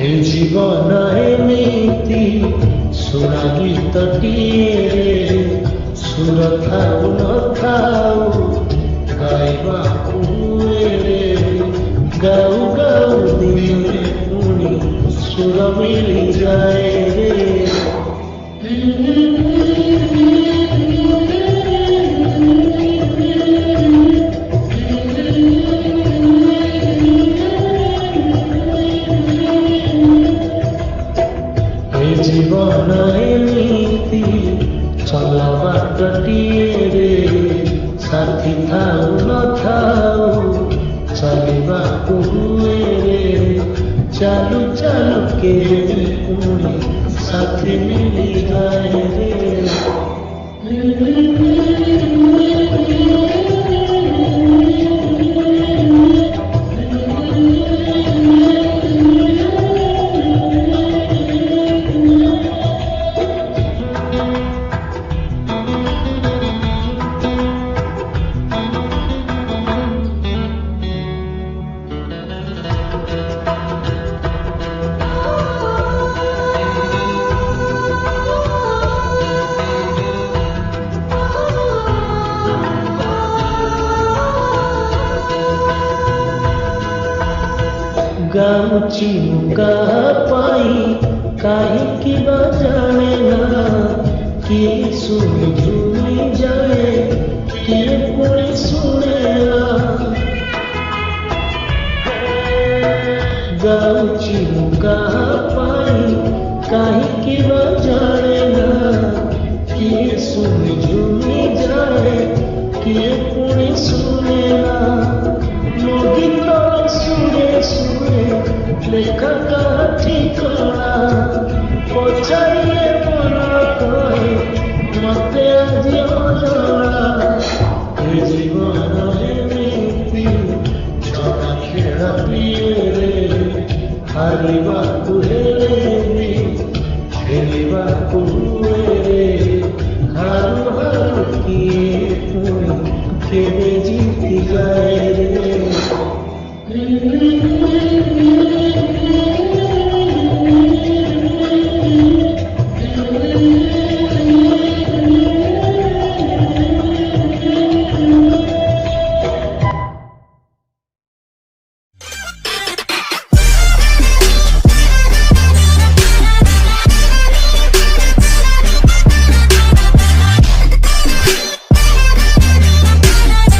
ଏ ଜୀବନ ଏମିତି ଶୁଣା ଗୀତଟିଏ ସୁର ଥାଉ ନଥାଉ ଗାଇବାକୁ ହୁଏ ଗାଉ ଗାଉ ଦିନେ ପୁଣି ସୁର ମିଳିଯାଏ जीवन एमिति चला बाटटिए साथी थाऊ न थाऊ चलिबाकु हुए चालू चालू के पुणी साथी मिली जाए गाउची मुका पाई काहे जाने ना किए सुनी झूमी जाए किए पुणी सुनेला गाउची मुका पाई काहे जाने ना किए सुनी झूमी जाए किए पुणी सुनेला मोगी तो सुने सुने लेखा का ठिकाना पचाइए मन कहे मते आज अजଣା ए जीवन एमिति छड़ा खेला पिए हारिबाकु हेले खेलिबाकु हुए हारू हारू किए पुणी केबे जीति जाए रे